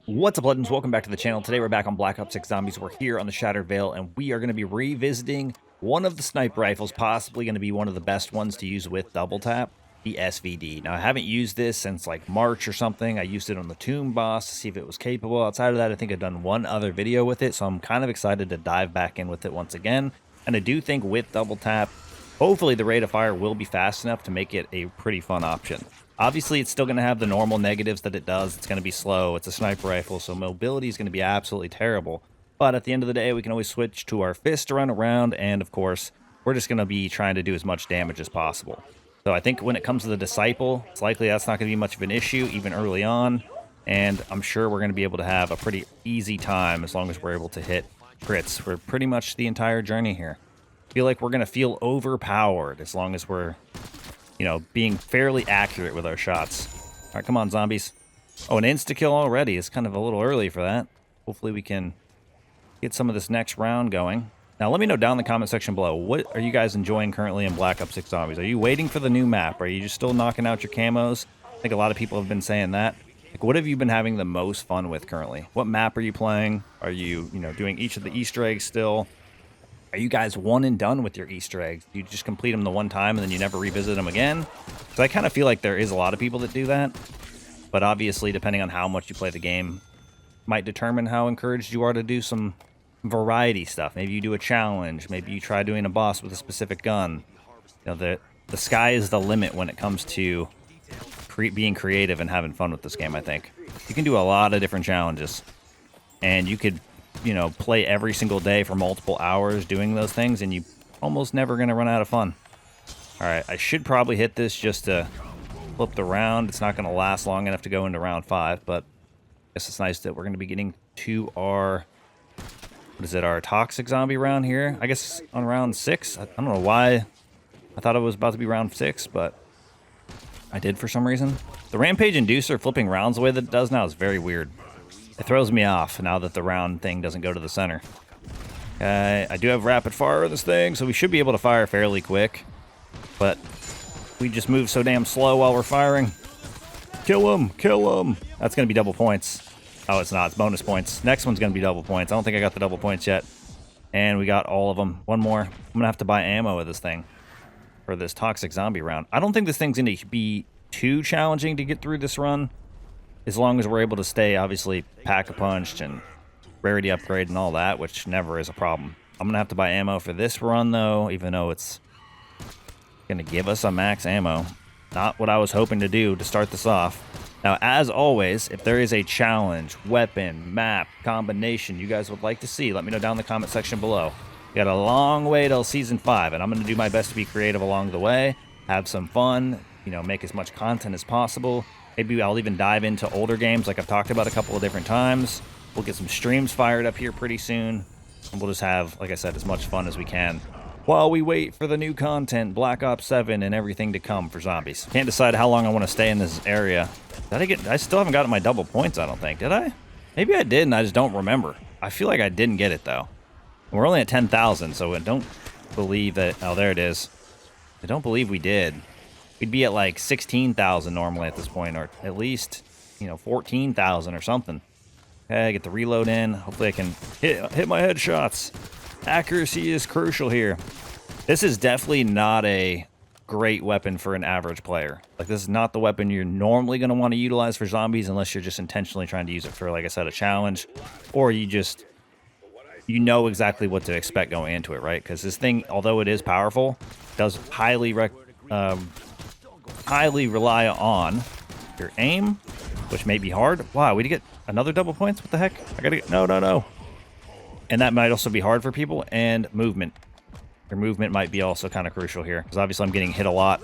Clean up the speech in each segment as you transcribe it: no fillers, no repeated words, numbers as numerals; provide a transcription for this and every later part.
What's up, legends? Welcome back to the channel. Today we're back on Black Ops 6 Zombies. We're here on the Shatter and we are going to be revisiting one of the sniper rifles, possibly going to be one of the best ones to use with double tap, the SVD. Now, I haven't used this since like March or something. I used it on the Tomb boss to see if it was capable. Outside of that, I think I've done one other video with it, so I'm kind of excited to dive back in with it once again. And I do think with double tap, hopefully the rate of fire will be fast enough to make it a pretty fun option. Obviously, it's still going to have the normal negatives that it does. It's going to be slow. It's a sniper rifle, so mobility is going to be absolutely terrible. But at the end of the day, we can always switch to our fist to run around, and of course, we're just going to be trying to do as much damage as possible. So I think when it comes to the Disciple, it's likely that's not going to be much of an issue, even early on, and I'm sure we're going to be able to have a pretty easy time as long as we're able to hit crits for pretty much the entire journey here. I feel like we're going to feel overpowered as long as we're being fairly accurate with our shots. All right, come on, zombies. Oh, an insta-kill already. It's kind of a little early for that. Hopefully we can get some of this next round going. Now, let me know down in the comment section below. What are you guys enjoying currently in Black Ops 6 Zombies? Are you waiting for the new map? Are you just still knocking out your camos? I think a lot of people have been saying that. Like, what have you been having the most fun with currently? What map are you playing? Are you, doing each of the Easter eggs still? Are you guys one and done with your Easter eggs? You just complete them the one time and then you never revisit them again? So I kind of feel like there is a lot of people that do that. But obviously, depending on how much you play the game, might determine how encouraged you are to do some variety stuff. Maybe you do a challenge. Maybe you try doing a boss with a specific gun. The sky is the limit when it comes to being creative and having fun with this game, I think. You can do a lot of different challenges. And you could play every single day for multiple hours doing those things, and you almost never going to run out of fun. All right, I should probably hit this just to flip the round. It's not going to last long enough to go into round 5, but I guess it's nice that we're going to be getting to our, our toxic zombie round here. I guess on round 6. I don't know why I thought it was about to be round 6, but I did for some reason. The Rampage Inducer flipping rounds the way that it does now is very weird. It throws me off now that the round thing doesn't go to the center. Okay, I do have rapid fire of this thing, so we should be able to fire fairly quick. But we just move so damn slow while we're firing. Kill him! Kill him! That's going to be double points. Oh, it's not. It's bonus points. Next one's going to be double points. I don't think I got the double points yet. And we got all of them. One more. I'm going to have to buy ammo with this thing for this toxic zombie round. I don't think this thing's going to be too challenging to get through this run, as long as we're able to stay, obviously, pack-a-punched and rarity upgrade and all that, which never is a problem. I'm going to have to buy ammo for this run, though, even though it's going to give us a max ammo. Not what I was hoping to do to start this off. Now, as always, if there is a challenge, weapon, map, combination you guys would like to see, let me know down in the comment section below. We got a long way till Season 5, and I'm going to do my best to be creative along the way, have some fun, make as much content as possible. Maybe I'll even dive into older games like I've talked about a couple of different times. We'll get some streams fired up here pretty soon. And we'll just have, like I said, as much fun as we can while we wait for the new content, Black Ops 7 and everything to come for zombies. Can't decide how long I want to stay in this area. I still haven't gotten my double points, I don't think. Did I? Maybe I did and I just don't remember. I feel like I didn't get it, though. We're only at 10,000, so I don't believe that... Oh, there it is. I don't believe we did. We'd be at like 16,000 normally at this point, or at least, 14,000 or something. Okay, get the reload in. Hopefully I can hit my headshots. Accuracy is crucial here. This is definitely not a great weapon for an average player. Like, this is not the weapon you're normally going to want to utilize for zombies unless you're just intentionally trying to use it for, like I said, a challenge, or you know exactly what to expect going into it, right? Because this thing, although it is powerful, does highly rely on your aim, which may be hard. Wow, we did get another double points? What the heck? I gotta get... No. And that might also be hard for people. And movement. Your movement might be also kind of crucial here, because obviously I'm getting hit a lot.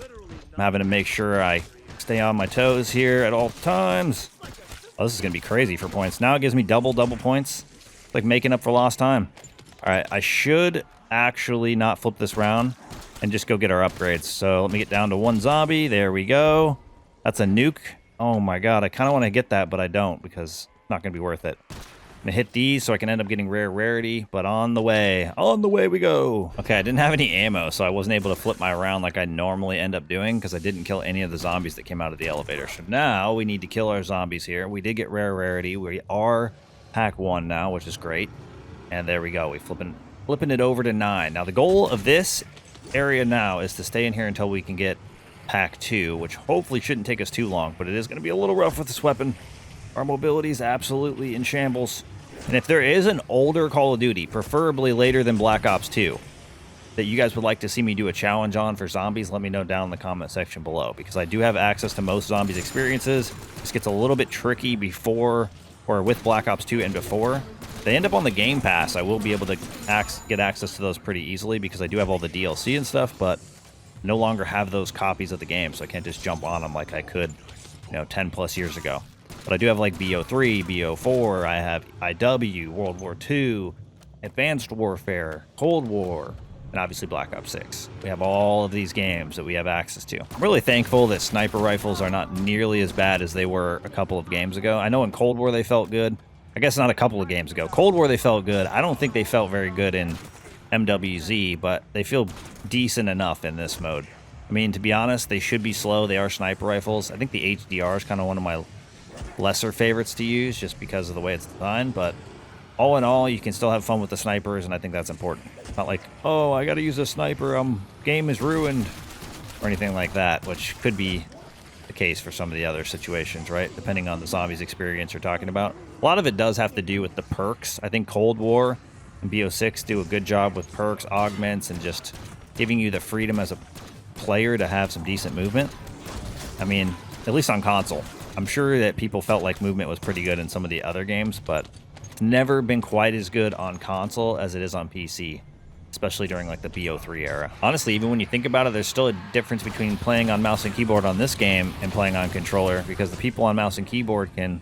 I'm having to make sure I stay on my toes here at all times. Oh, this is gonna be crazy for points. Now it gives me double points. It's like making up for lost time. Alright, I should actually not flip this round and just go get our upgrades. So let me get down to one zombie. There we go. That's a nuke. Oh my god, I kind of want to get that, but I don't, because it's not going to be worth it. I'm gonna hit these so I can end up getting rare rarity, but on the way we go. Okay, I didn't have any ammo, so I wasn't able to flip my round like I normally end up doing because I didn't kill any of the zombies that came out of the elevator. So now we need to kill our zombies here. We did get rare rarity. We are pack 1 now, which is great. And there we go. We flipping it over to 9. Now the goal of this area now is to stay in here until we can get pack 2, which hopefully shouldn't take us too long, but it is going to be a little rough with this weapon. Our mobility is absolutely in shambles. And if there is an older Call of Duty, preferably later than Black Ops 2, that you guys would like to see me do a challenge on for zombies, let me know down in the comment section below, because I do have access to most zombies experiences. This gets a little bit tricky before or with Black Ops 2 and before. They end up on the Game Pass. I will be able to get access to those pretty easily because I do have all the DLC and stuff, but no longer have those copies of the game, so I can't just jump on them like I could, 10 plus years ago. But I do have like BO3, BO4, I have IW, World War II, Advanced Warfare, Cold War, and obviously Black Ops 6. We have all of these games that we have access to. I'm really thankful that sniper rifles are not nearly as bad as they were a couple of games ago. I know in Cold War they felt good. I guess not a couple of games ago. Cold War they felt good. I don't think they felt very good in MWZ, but they feel decent enough in this mode. I mean, to be honest, they should be slow. They are sniper rifles. I think the HDR is kind of one of my lesser favorites to use just because of the way it's designed, but all in all, you can still have fun with the snipers, and I think that's important. It's not like, oh, I gotta use a sniper, game is ruined, or anything like that, which could be the case for some of the other situations, right? Depending on the zombies experience you're talking about. A lot of it does have to do with the perks. I think Cold War and BO6 do a good job with perks, augments, and just giving you the freedom as a player to have some decent movement. I mean, at least on console. I'm sure that people felt like movement was pretty good in some of the other games, but it's never been quite as good on console as it is on PC, especially during like the BO3 era. Honestly, even when you think about it, there's still a difference between playing on mouse and keyboard on this game and playing on controller, because the people on mouse and keyboard can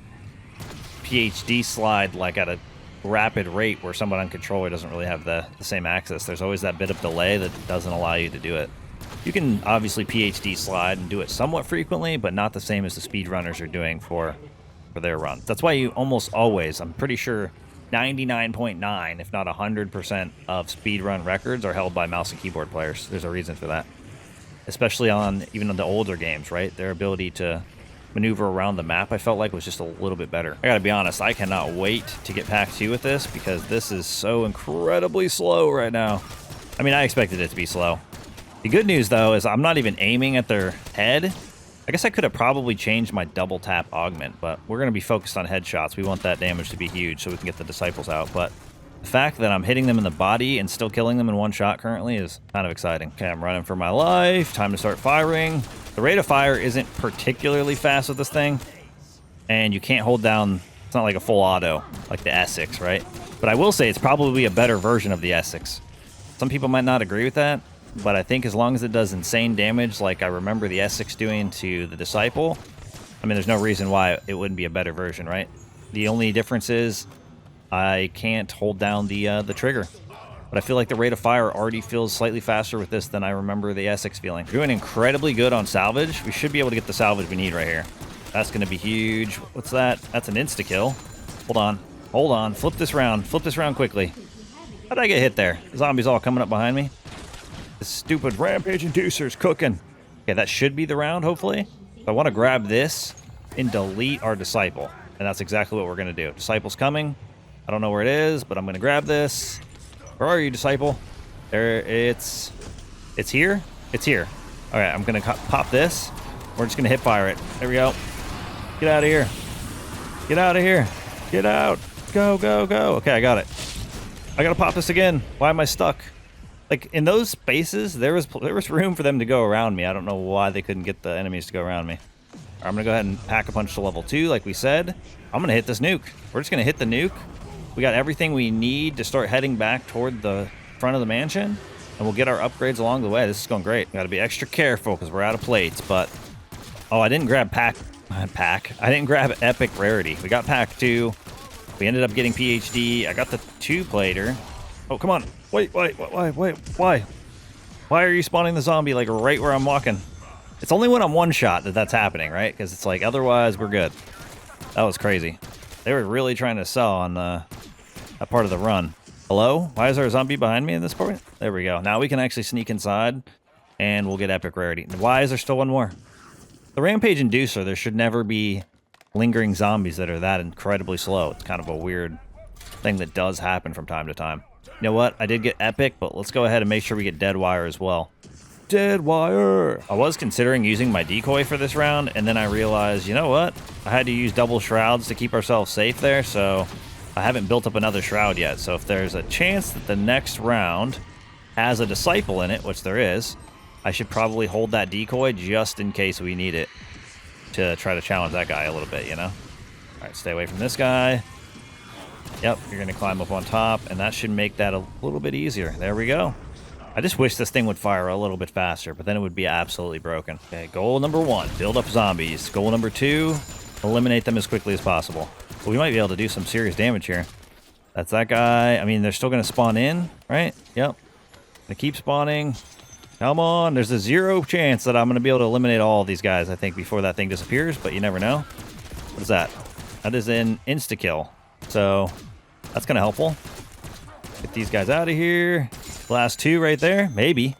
PhD slide like at a rapid rate where someone on controller doesn't really have the same access. There's always that bit of delay that doesn't allow you to do it. You can obviously PhD slide and do it somewhat frequently, but not the same as the speedrunners are doing for their run. That's why you almost always, I'm pretty sure 99.9, if not 100% of speedrun records are held by mouse and keyboard players. There's a reason for that. Especially on even on the older games, right? Their ability to maneuver around the map, I felt like, was just a little bit better. I gotta be honest, I cannot wait to get pack 2 with this, because this is so incredibly slow right now. I mean, I expected it to be slow. The good news, though, is I'm not even aiming at their head. I guess I could have probably changed my double tap augment, but we're going to be focused on headshots. We want that damage to be huge so we can get the disciples out. But the fact that I'm hitting them in the body and still killing them in one shot currently is kind of exciting. Okay, I'm running for my life. Time to start firing. The rate of fire isn't particularly fast with this thing, and you can't hold down, it's not like a full auto like the S6, right? But I will say it's probably a better version of the S6. Some people might not agree with that, but I think as long as it does insane damage like I remember the S6 doing to the Disciple, I mean, there's no reason why it wouldn't be a better version, right? The only difference is I can't hold down the trigger. But I feel like the rate of fire already feels slightly faster with this than I remember the S6 feeling. We're doing incredibly good on salvage. We should be able to get the salvage we need right here. That's going to be huge. What's that? That's an insta-kill. Hold on. Hold on. Flip this round. Flip this round quickly. How did I get hit there? The zombies all coming up behind me. This stupid Rampage Inducer's cooking. Okay, that should be the round, hopefully. I want to grab this and delete our Disciple. And that's exactly what we're going to do. Disciple's coming. I don't know where it is, but I'm going to grab this. Where are you, Disciple? There, it's here? It's here. All right, I'm going to pop this. We're just going to hip fire it. There we go. Get out of here. Get out of here. Get out. Go, go, go. Okay, I got it. I got to pop this again. Why am I stuck? Like, in those spaces, there was room for them to go around me. I don't know why they couldn't get the enemies to go around me. Right, I'm going to go ahead and pack a punch to level 2, like we said. I'm going to hit this nuke. We're just going to hit the nuke. We got everything we need to start heading back toward the front of the mansion, and we'll get our upgrades along the way. This is going great. Got to be extra careful because we're out of plates, but... Oh, I didn't grab pack. I didn't grab epic rarity. We got pack 2. We ended up getting PhD. I got the 2-plater. Oh, come on. Wait, why? Why are you spawning the zombie, like, right where I'm walking? It's only when I'm one shot that that's happening, right? Because it's like, otherwise, we're good. That was crazy. They were really trying to sell on that part of the run. Hello? Why is there a zombie behind me at this point? There we go. Now we can actually sneak inside, and we'll get epic rarity. Why is there still one more? The Rampage Inducer, there should never be lingering zombies that are that incredibly slow. It's kind of a weird thing that does happen from time to time. You know what? I did get epic, but let's go ahead and make sure we get dead wire as well. Dead wire! I was considering using my decoy for this round, and then I realized, you know what? I had to use double shrouds to keep ourselves safe there, so I haven't built up another shroud yet. So if there's a chance that the next round has a disciple in it, which there is, I should probably hold that decoy just in case we need it to try to challenge that guy a little bit, you know? Alright, stay away from this guy. Yep, you're going to climb up on top, and that should make that a little bit easier. There we go. I just wish this thing would fire a little bit faster, but then it would be absolutely broken. Okay, goal number 1, build up zombies. Goal number 2, eliminate them as quickly as possible. Well, we might be able to do some serious damage here. That's that guy. I mean, they're still going to spawn in, right? Yep. They keep spawning. Come on. There's a 0 chance that I'm going to be able to eliminate all of these guys, I think, before that thing disappears, but you never know. What is that? That is an insta-kill. So that's kind of helpful. Get these guys out of here. Last 2 right there. Maybe.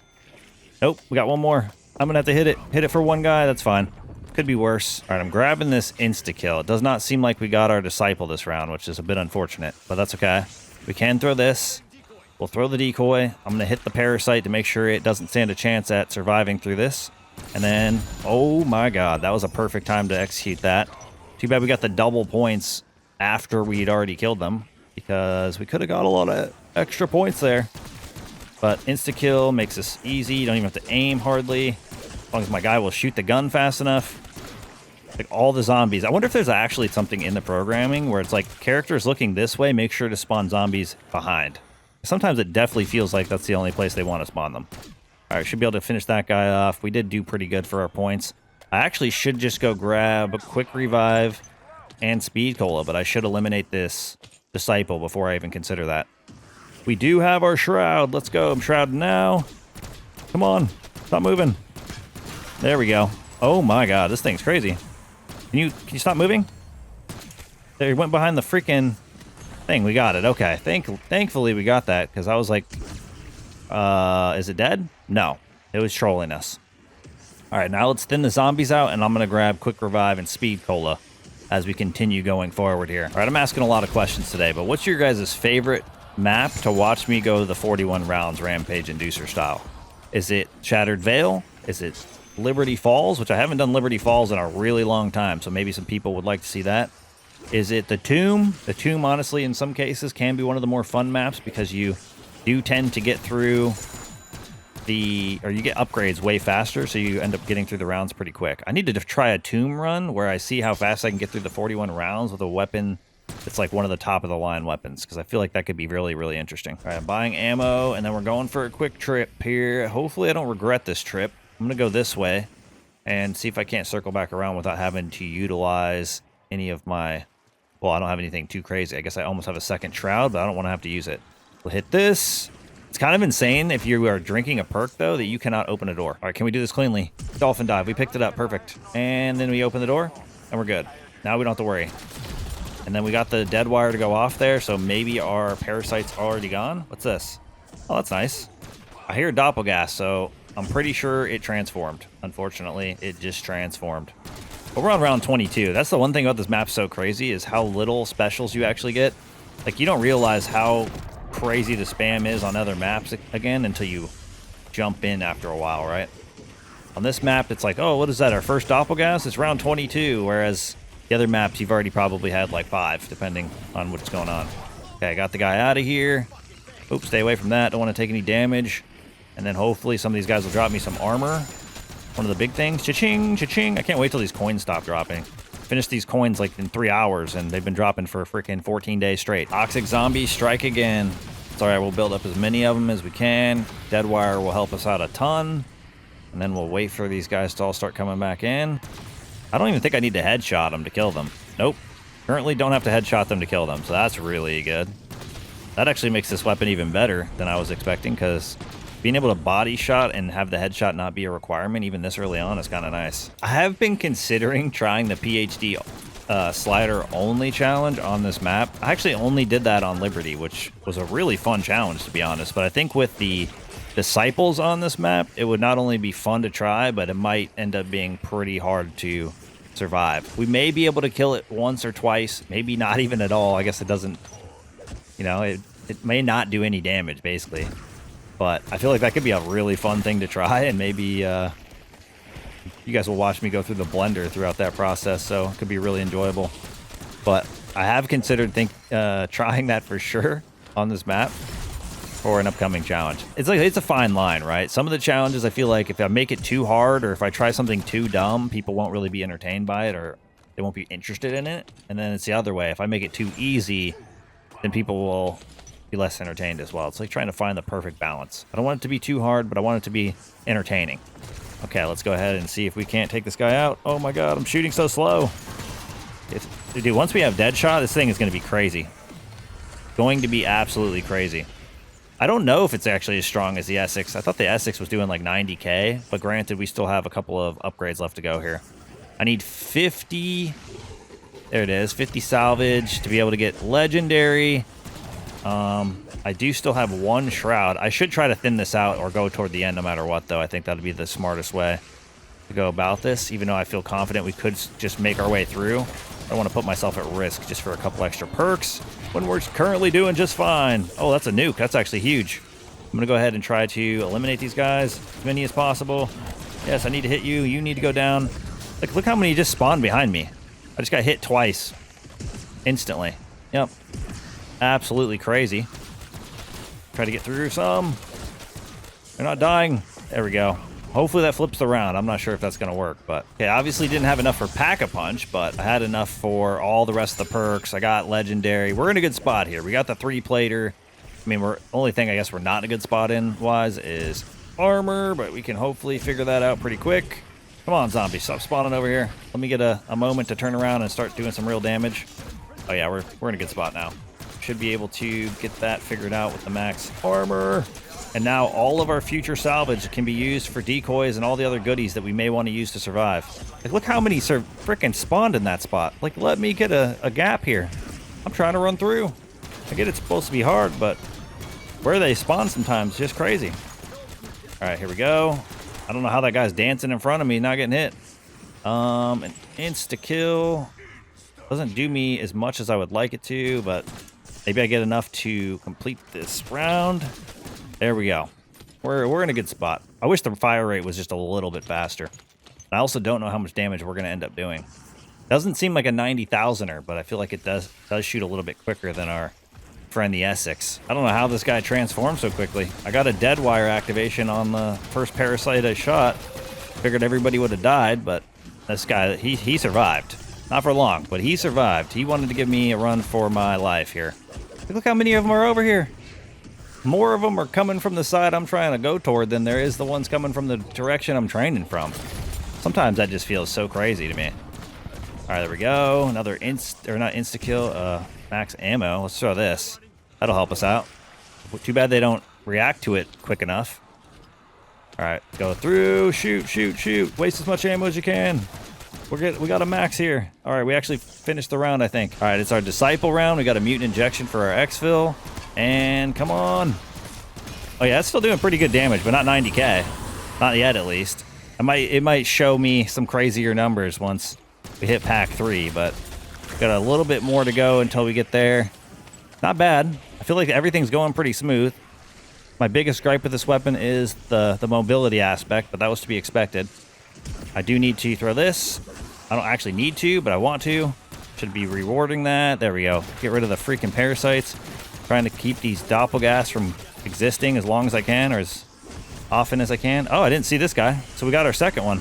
Nope. We got one more. I'm going to have to hit it. Hit it for one guy. That's fine. Could be worse. All right. I'm grabbing this insta-kill. It does not seem like we got our disciple this round, which is a bit unfortunate, but that's okay. We can throw this. We'll throw the decoy. I'm going to hit the parasite to make sure it doesn't stand a chance at surviving through this. And then, oh my god, that was a perfect time to execute that. Too bad we got the double points after we'd already killed them, because we could have got a lot of extra points there. But insta-kill makes this easy. You don't even have to aim hardly. As long as my guy will shoot the gun fast enough. Like all the zombies. I wonder if there's actually something in the programming where it's like, characters looking this way, make sure to spawn zombies behind. Sometimes it definitely feels like that's the only place they want to spawn them. Alright, should be able to finish that guy off. We did do pretty good for our points. I actually should just go grab a quick revive and speed cola, but I should eliminate this disciple before I even consider that. We do have our shroud. Let's go. I'm shrouded now. Come on. Stop moving. There we go. Oh my god, this thing's crazy. Can you stop moving? There, it went behind the freaking thing. We got it. Okay. Thankfully we got that, because I was like, is it dead? No. It was trolling us. Alright, now let's thin the zombies out, and I'm going to grab quick revive and speed cola as we continue going forward here. Alright, I'm asking a lot of questions today, but what's your guys' favorite map to watch me go the 41 rounds Rampage Inducer style? Is it Shattered Veil? Is it Liberty Falls, which I haven't done Liberty Falls in a really long time, so maybe some people would like to see that. Is it the Tomb? The Tomb, honestly, in some cases can be one of the more fun maps because you do tend to get through you get upgrades way faster, so you end up getting through the rounds pretty quick. I need to try a Tomb run where I see how fast I can get through the 41 rounds with a weapon that's like one of the top of the line weapons, because I feel like that could be really, really interesting. All right, I'm buying ammo, and then we're going for a quick trip here. Hopefully I don't regret this trip. I'm going to go this way and see if I can't circle back around without having to utilize any of my... Well, I don't have anything too crazy. I guess I almost have a second shroud, but I don't want to have to use it. We'll hit this. It's kind of insane if you are drinking a perk, though, that you cannot open a door. All right, can we do this cleanly? Dolphin dive. We picked it up. Perfect. And then we open the door, and we're good. Now we don't have to worry. And then we got the dead wire to go off there, so maybe our parasite's already gone. What's this? Oh, that's nice. I hear doppelgas, so I'm pretty sure it transformed. Unfortunately, it just transformed. But we're on round 22. That's the one thing about this map so crazy, is how little specials you actually get. Like, you don't realize how crazy the spam is on other maps again until you jump in after a while, right? On this map, it's like, oh, what is that? Our first doppelgas? It's round 22, whereas the other maps, you've already probably had like 5, depending on what's going on. Okay, I got the guy out of here. Oops, stay away from that. Don't want to take any damage. And then hopefully some of these guys will drop me some armor. One of the big things. Cha-ching, cha-ching. I can't wait till these coins stop dropping. Finished these coins like in 3 hours, and they've been dropping for freaking 14 days straight. Toxic zombies strike again. It's alright, we'll build up as many of them as we can. Dead wire will help us out a ton. And then we'll wait for these guys to all start coming back in. I don't even think I need to headshot them to kill them. Nope. Currently don't have to headshot them to kill them, so that's really good. That actually makes this weapon even better than I was expecting, because being able to body shot and have the headshot not be a requirement even this early on is kind of nice. I have been considering trying the PhD slider only challenge on this map. I actually only did that on Liberty, which was a really fun challenge, to be honest. But I think with the disciples on this map, it would not only be fun to try, but it might end up being pretty hard to survive. We may be able to kill it once or twice, maybe not even at all. I guess it doesn't, you know, it may not do any damage, basically. But I feel like that could be a really fun thing to try, and maybe you guys will watch me go through the blender throughout that process, so it could be really enjoyable. But I have considered trying that for sure on this map for an upcoming challenge. It's a fine line, right? Some of the challenges, I feel like if I make it too hard or if I try something too dumb, people won't really be entertained by it, or they won't be interested in it. And then it's the other way. If I make it too easy, then people will be less entertained as well. It's like trying to find the perfect balance. I don't want it to be too hard, but I want it to be entertaining. Okay, let's go ahead and see if we can't take this guy out. Oh my god, I'm shooting so slow. Dude, once we have Deadshot, this thing is going to be crazy. Going to be absolutely crazy. I don't know if it's actually as strong as the S6. I thought the S6 was doing like 90k, but granted, we still have a couple of upgrades left to go here. I need 50... There it is, 50 salvage to be able to get legendary. I do still have one shroud. I should try to thin this out or go toward the end no matter what, though. I think that would be the smartest way to go about this, even though I feel confident we could just make our way through. I don't want to put myself at risk just for a couple extra perks when we're currently doing just fine. Oh, that's a nuke. That's actually huge. I'm going to go ahead and try to eliminate these guys as many as possible. Yes, I need to hit you. You need to go down. Like, look how many just spawned behind me. I just got hit twice. Instantly. Yep. Absolutely crazy. Try to get through some. They're not dying. There we go. Hopefully that flips the round. I'm not sure if that's going to work, but... Okay, obviously didn't have enough for Pack-a-Punch, but I had enough for all the rest of the perks. I got Legendary. We're in a good spot here. We got the 3-plater. I mean, only thing I guess we're not in a good spot in-wise is armor, but we can hopefully figure that out pretty quick. Come on, zombie. Stop spawning over here. Let me get a moment to turn around and start doing some real damage. Oh, yeah, we're in a good spot now. Should be able to get that figured out with the max armor. And now all of our future salvage can be used for decoys and all the other goodies that we may want to use to survive. Like, look how many frickin' spawned in that spot. Like, let me get a gap here. I'm trying to run through. I get it's supposed to be hard, but where they spawn sometimes is just crazy. All right, here we go. I don't know how that guy's dancing in front of me, not getting hit. An insta-kill. Doesn't do me as much as I would like it to, but maybe I get enough to complete this round. There we go. We're in a good spot. I wish the fire rate was just a little bit faster. I also don't know how much damage we're going to end up doing. Doesn't seem like a 90,000er, but I feel like it does shoot a little bit quicker than our friend the Essex. I don't know how this guy transformed so quickly. I got a dead wire activation on the first parasite I shot. Figured everybody would have died, but this guy, he survived. Not for long, but he survived. He wanted to give me a run for my life here. Look how many of them are over here. More of them are coming from the side I'm trying to go toward than there is the ones coming from the direction I'm training from. Sometimes that just feels so crazy to me. All right, there we go. Another insta-kill, max ammo. Let's throw this. That'll help us out. Too bad they don't react to it quick enough. All right, go through. Shoot, shoot, shoot. Waste as much ammo as you can. We got a max here. All right, we actually finished the round, I think. All right, it's our Disciple round. We got a mutant injection for our exfil. And come on. Oh, yeah, that's still doing pretty good damage, but not 90k. Not yet, at least. It might show me some crazier numbers once we hit pack 3, but got a little bit more to go until we get there. Not bad. I feel like everything's going pretty smooth. My biggest gripe with this weapon is the mobility aspect, but that was to be expected. I do need to throw this. I don't actually need to, but I want to. Should be rewarding that. There we go. Get rid of the freaking parasites. Trying to keep these doppelgas from existing as long as I can, or as often as I can. Oh, I didn't see this guy. So we got our second one.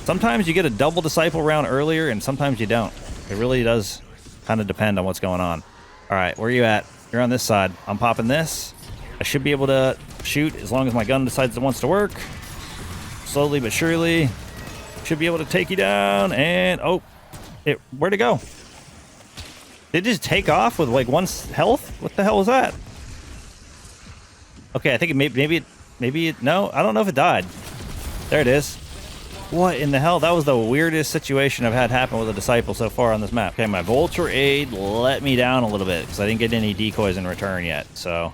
Sometimes you get a double Disciple round earlier, and sometimes you don't. It really does kind of depend on what's going on. All right, where are you at? You're on this side. I'm popping this. I should be able to shoot as long as my gun decides it wants to work. Slowly but surely. Should be able to take you down, and oh, where'd it go? Did it just take off with like 1 health? What the hell was that? Okay, I think maybe it, no, I don't know if it died. There it is. What in the hell? That was the weirdest situation I've had happen with a disciple so far on this map. Okay, my vulture aid let me down a little bit because I didn't get any decoys in return yet. So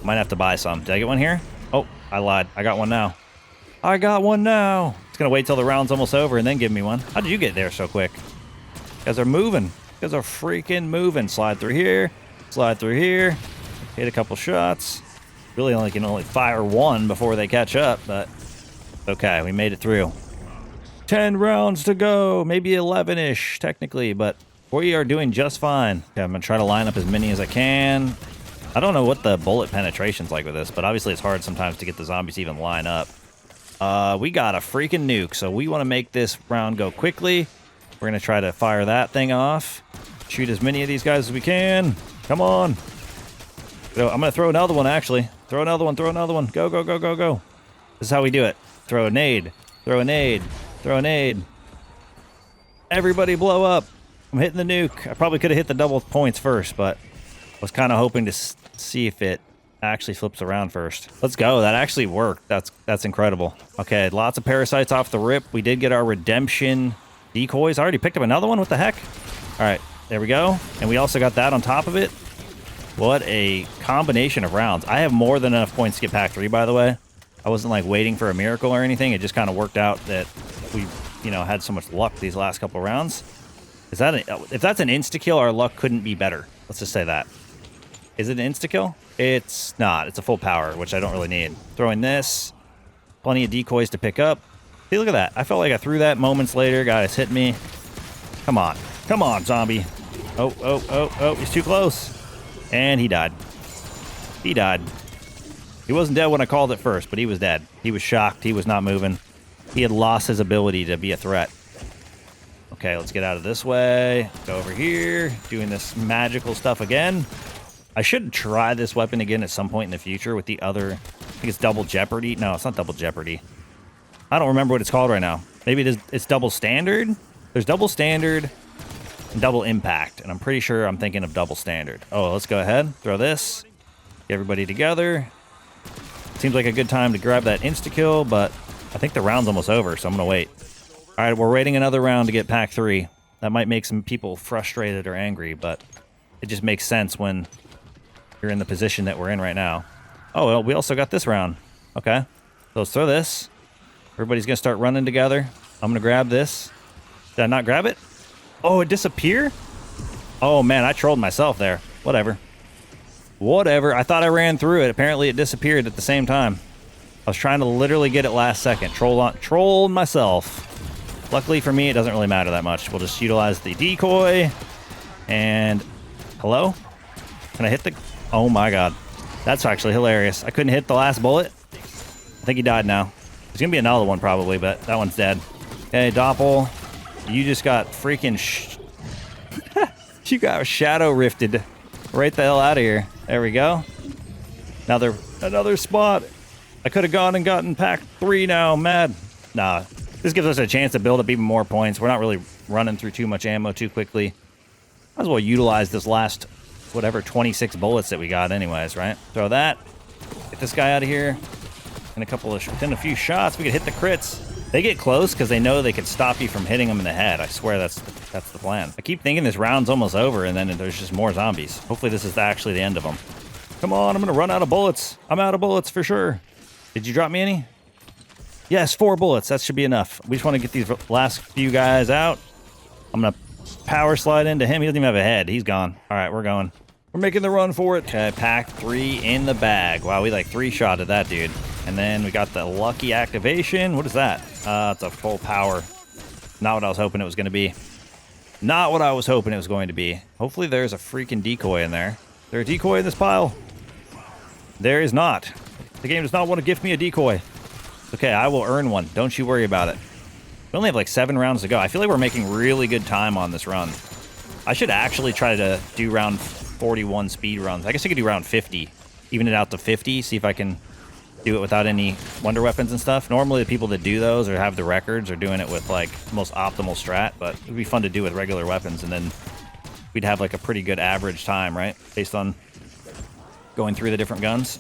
might have to buy some. Did I get one here? Oh, I lied. I got one now. I got one now. It's going to wait till the round's almost over and then give me one. How did you get there so quick? You guys are moving. You guys are freaking moving. Slide through here. Slide through here. Hit a couple shots. Really only can fire one before they catch up, but okay, we made it through. 10 rounds to go, maybe 11-ish technically, but we are doing just fine. Okay, I'm gonna try to line up as many as I can. I don't know what the bullet penetration's like with this, but obviously it's hard sometimes to get the zombies to even line up. We got a freaking nuke, so we want to make this round go quickly. We're gonna try to fire that thing off. Shoot as many of these guys as we can. Come on. I'm gonna throw another one, actually. Throw another one, throw another one. Go, go, go, go, go. This is how we do it. Throw a nade, throw a nade, throw a nade. Everybody blow up. I'm hitting the nuke. I probably could have hit the double points first, but I was kind of hoping to see if it actually flips around first. Let's go. That actually worked. That's incredible. Okay, lots of parasites off the rip. We did get our redemption decoys. I already picked up another one. What the heck? All right, there we go. And we also got that on top of it. What a combination of rounds. I have more than enough points to get pack 3, by the way. I wasn't like waiting for a miracle or anything. It just kind of worked out that we, had so much luck these last couple of rounds. If that's an insta-kill, our luck couldn't be better. Let's just say that. Is it an insta-kill? It's not. It's a full power, which I don't really need. Throwing this. Plenty of decoys to pick up. See, look at that. I felt like I threw that moments later. Guys, hit me. Come on. Come on, zombie. Oh, he's too close. And he died. He died. He wasn't dead when I called it first, but he was dead. He was shocked. He was not moving. He had lost his ability to be a threat. Okay, let's get out of this way. Go over here. Doing this magical stuff again. I should try this weapon again at some point in the future with the other... I think it's double jeopardy. No, it's not double jeopardy. I don't remember what it's called right now. Maybe it's double standard? There's double standard... double impact, and I'm pretty sure I'm thinking of double standard. Oh, let's go ahead, throw this, get everybody together. Seems like a good time to grab that insta-kill, but I think the round's almost over, so I'm gonna wait. All right, we're waiting another round to get pack 3. That might make some people frustrated or angry, but it just makes sense when you're in the position that we're in right now. Oh, well, we also got this round. Okay, so let's throw this. Everybody's gonna start running together. I'm gonna grab this. Did I not grab it? Oh, it disappeared? Oh, man, I trolled myself there. Whatever. Whatever. I thought I ran through it. Apparently, it disappeared at the same time. I was trying to literally get it last second. Trolled myself. Luckily for me, it doesn't really matter that much. We'll just utilize the decoy. And... hello? Can I hit the... oh, my God. That's actually hilarious. I couldn't hit the last bullet. I think he died now. There's going to be another one probably, but that one's dead. Okay, Doppel. You just got freaking... you got shadow rifted right the hell out of here. There we go. Another spot. I could have gone and gotten pack 3 now. I'm mad. Nah. This gives us a chance to build up even more points. We're not really running through too much ammo too quickly. Might as well utilize this last, whatever, 26 bullets that we got anyways, right? Throw that. Get this guy out of here. Within a few shots, we could hit the crits. They get close because they know they could stop you from hitting them in the head. I swear that's the plan. I keep thinking this round's almost over and then there's just more zombies. Hopefully this is actually the end of them. Come on, I'm going to run out of bullets. I'm out of bullets for sure. Did you drop me any? Yes, 4 bullets. That should be enough. We just want to get these last few guys out. I'm going to power slide into him. He doesn't even have a head. He's gone. All right, we're going. We're making the run for it. Okay, pack 3 in the bag. Wow, we like 3-shotted that dude. And then we got the lucky activation. What is that? It's a full power. Not what I was hoping it was going to be. Not what I was hoping it was going to be. Hopefully there's a freaking decoy in there. Is there a decoy in this pile? There is not. The game does not want to gift me a decoy. Okay, I will earn one. Don't you worry about it. We only have like 7 rounds to go. I feel like we're making really good time on this run. I should actually try to do round 41 speed runs. I guess I could do round 50. Even it out to 50. See if I can do it without any wonder weapons and stuff. Normally the people that do those or have the records are doing it with like most optimal strat, but it would be fun to do with regular weapons and then we'd have like a pretty good average time, right? Based on going through the different guns.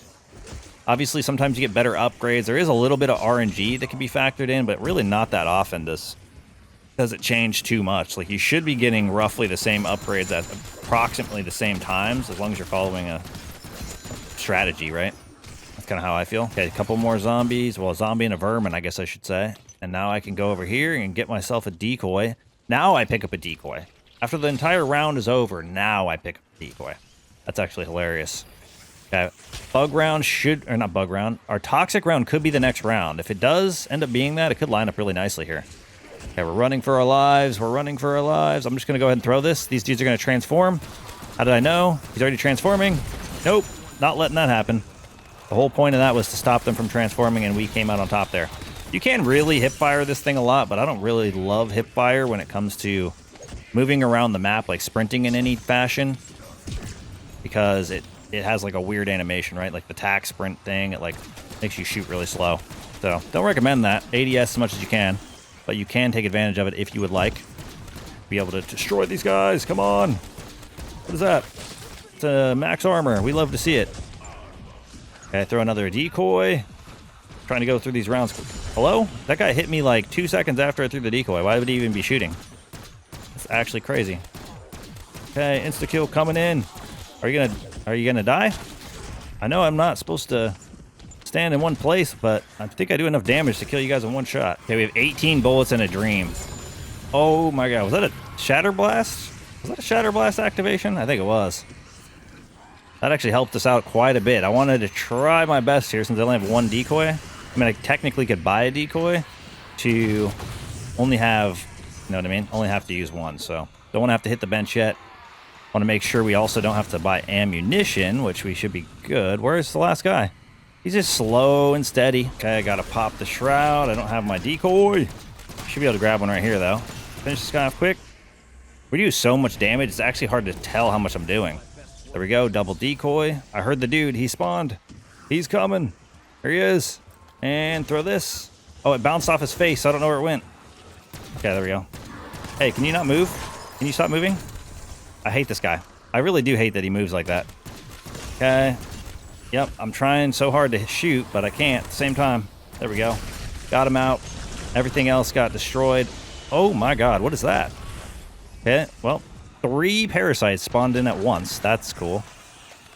Obviously, sometimes you get better upgrades. There is a little bit of RNG that can be factored in, but really not that often does it change too much. Like, you should be getting roughly the same upgrades at approximately the same times, as long as you're following a strategy, right? That's kind of how I feel. Okay, a couple more zombies. Well, a zombie and a vermin, I guess I should say. And now I can go over here and get myself a decoy. Now I pick up a decoy. After the entire round is over, now I pick up a decoy. That's actually hilarious. Okay, bug round should, or not bug round, our toxic round could be the next round. If it does end up being that, it could line up really nicely here. Okay, we're running for our lives. We're running for our lives. I'm just going to go ahead and throw this. These dudes are going to transform. How did I know? He's already transforming. Nope, not letting that happen. The whole point of that was to stop them from transforming, and we came out on top there. You can really hip fire this thing a lot, but I don't really love hip fire when it comes to moving around the map, like sprinting in any fashion, because it has like a weird animation, right? Like the tack sprint thing, it like makes you shoot really slow. So don't recommend that. ADS as much as you can, but you can take advantage of it if you would like. Be able to destroy these guys. Come on. What is that? It's a max armor. We love to see it. Okay, throw another decoy. Trying to go through these rounds. Hello? That guy hit me like 2 seconds after I threw the decoy. Why would he even be shooting? It's actually crazy. Okay, insta kill coming in. Are you gonna die? I know I'm not supposed to stand in one place, but I think I do enough damage to kill you guys in one shot. Okay, we have 18 bullets and a dream. Oh my god, was that a Shatter Blast? Was that a Shatter Blast activation? I think it was. That actually helped us out quite a bit. I wanted to try my best here since I only have one decoy. I mean, I technically could buy a decoy to only have, you know what I mean? Only have to use one, so don't want to have to hit the bench yet. Want to make sure we also don't have to buy ammunition, which we should be good. Where's the last guy? He's just slow and steady. Okay, I gotta pop the shroud. I don't have my decoy. Should be able to grab one right here, though. Finish this guy off quick. We do so much damage, it's actually hard to tell how much I'm doing. There we go, double decoy. I heard the dude, he spawned. He's coming. There he is. And throw this. Oh, it bounced off his face. I don't know where it went. Okay, there we go. Hey, can you not move? Can you stop moving? I hate this guy. I really do hate that he moves like that. Okay. Yep, I'm trying so hard to shoot, but I can't at the same time. There we go. Got him out. Everything else got destroyed. Oh my god, what is that? Okay, well, 3 parasites spawned in at once. That's cool.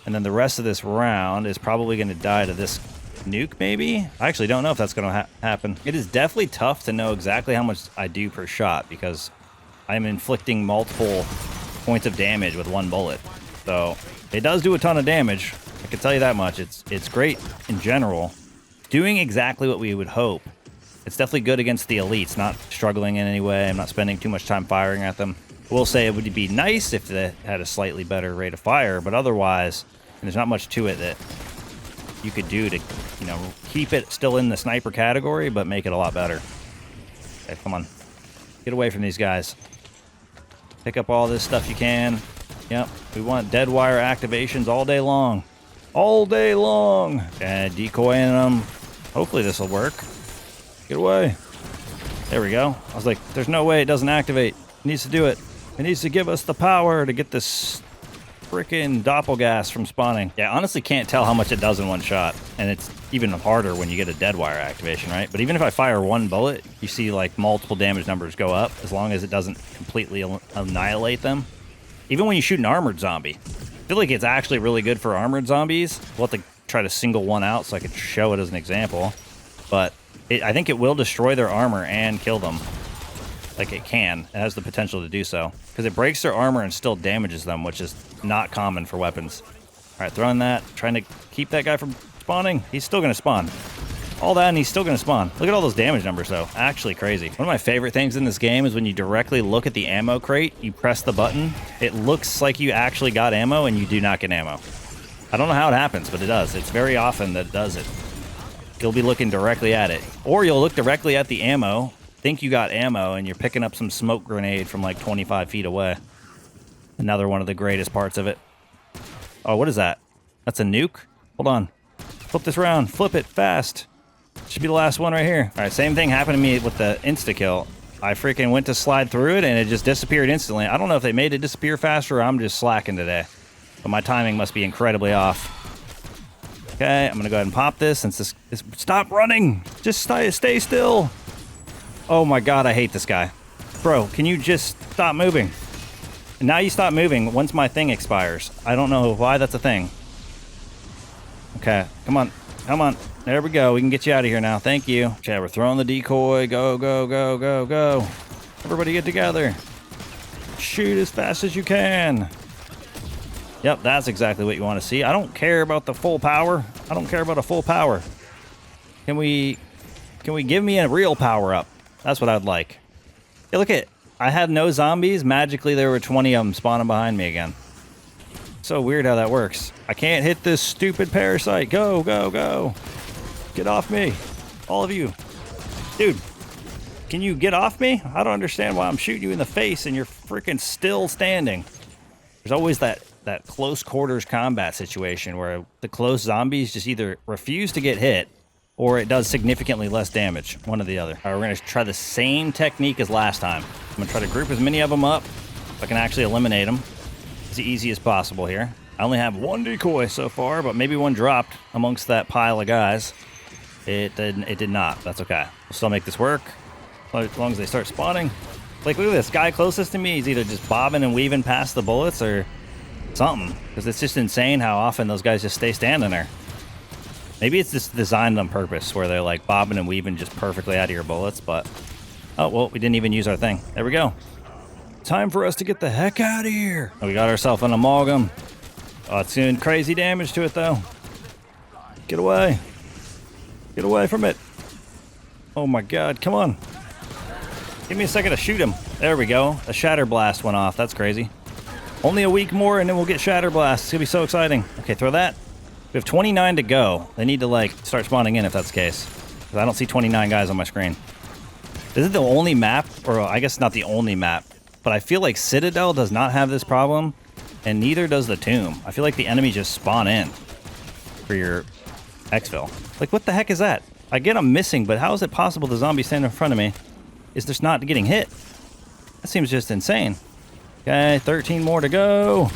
And then the rest of this round is probably going to die to this nuke, maybe? I actually don't know if that's going to happen. It is definitely tough to know exactly how much I do per shot because I'm inflicting multiple points of damage with one bullet. So it does do a ton of damage. I can tell you that much. It's great in general. Doing exactly what we would hope. It's definitely good against the elites, not struggling in any way. I'm not spending too much time firing at them. I will say it would be nice if they had a slightly better rate of fire, but otherwise, there's not much to it that you could do to, you know, keep it still in the sniper category, but make it a lot better. Okay, come on. Get away from these guys. Pick up all this stuff you can. Yep, we want dead wire activations all day long. All day long. And decoying them. Hopefully this will work. Get away. There we go. I was like, there's no way it doesn't activate. It needs to do it. It needs to give us the power to get this frickin' doppelgas from spawning. Yeah, I honestly can't tell how much it does in one shot. And it's even harder when you get a dead wire activation, right? But even if I fire one bullet, you see like multiple damage numbers go up as long as it doesn't completely annihilate them. Even when you shoot an armored zombie. I feel like it's actually really good for armored zombies. We'll have to try to single one out so I can show it as an example. But I think it will destroy their armor and kill them. Like it can. It has the potential to do so. Because it breaks their armor and still damages them, which is not common for weapons. Alright, throwing that. Trying to keep that guy from spawning. He's still going to spawn. All that and he's still going to spawn. Look at all those damage numbers though. Actually crazy. One of my favorite things in this game is when you directly look at the ammo crate, you press the button, it looks like you actually got ammo and you do not get ammo. I don't know how it happens, but it does. It's very often that it does it. You'll be looking directly at it. Or you'll look directly at the ammo, think you got ammo, and you're picking up some smoke grenade from like 25 feet away. Another one of the greatest parts of it. Oh, what is that? That's a nuke? Hold on. Flip this around. Flip it fast. Should be the last one right here. All right, same thing happened to me with the insta-kill. I freaking went to slide through it, and it just disappeared instantly. I don't know if they made it disappear faster or I'm just slacking today. But my timing must be incredibly off. Okay, I'm gonna go ahead and pop this since this is... Stop running! Just stay still! Oh my god, I hate this guy. Bro, can you just stop moving? And now you stop moving once my thing expires. I don't know why that's a thing. Okay, come on. Come on. There we go. We can get you out of here now. Thank you. Okay, we're throwing the decoy. Go, go, go, go, go. Everybody get together. Shoot as fast as you can. Yep, that's exactly what you want to see. I don't care about the full power. I don't care about a full power. Can we give me a real power up? That's what I'd like. Hey, look at, I had no zombies. Magically, there were 20 of them spawning behind me again. So weird how that works. I can't hit this stupid parasite. Go, go, go. Get off me. All of you. Dude, can you get off me? I don't understand why I'm shooting you in the face and you're freaking still standing. There's always that close quarters combat situation where the close zombies just either refuse to get hit or it does significantly less damage. One or the other. All right, we're going to try the same technique as last time. I'm going to try to group as many of them up so I can actually eliminate them as easy as possible here. I only have one decoy so far, but maybe one dropped amongst that pile of guys. It did not. That's okay. We'll still make this work as long as they start spawning. Like, look at this guy closest to me. He's either just bobbing and weaving past the bullets or something, because it's just insane how often those guys just stay standing there. Maybe it's just designed on purpose where they're like bobbing and weaving just perfectly out of your bullets, but oh well, we didn't even use our thing. There we go. Time for us to get the heck out of here. We got ourselves an amalgam. Oh, it's doing crazy damage to it though. Get away. Get away from it. Oh my god, come on. Give me a second to shoot him. There we go. A shatter blast went off. That's crazy. Only a week more and then we'll get shatter blast. It's gonna be so exciting. Okay, throw that. We have 29 to go. They need to like start spawning in if that's the case. Because I don't see 29 guys on my screen. This is the only map, or I guess not the only map, but I feel like Citadel does not have this problem, and neither does the Tomb. I feel like the enemies just spawn in for your exfil. Like, what the heck is that? I get I'm missing, but how is it possible the zombie standing in front of me is just not getting hit? That seems just insane. Okay, 13 more to go.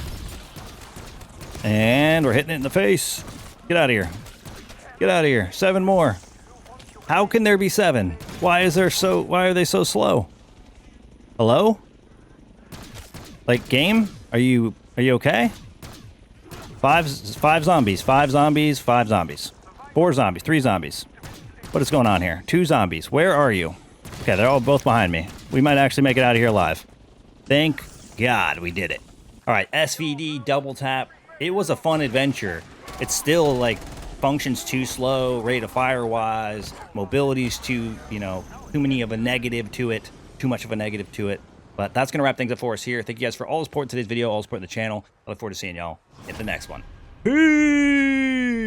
And we're hitting it in the face. Get out of here. Get out of here. 7 more. How can there be 7? Why are they so slow? Hello? Like, game? Are you okay? 5 zombies. 5 zombies. 5 zombies. 4 zombies. 3 zombies. What is going on here? 2 zombies. Where are you? Okay, they're all both behind me. We might actually make it out of here alive. Thank God we did it. All right, SVD double tap. It was a fun adventure. It's still like functions too slow, rate of fire wise, mobility's too much of a negative to it. But that's gonna wrap things up for us here. Thank you guys for all the support in today's video, all the support in the channel. I look forward to seeing y'all in the next one. Peace.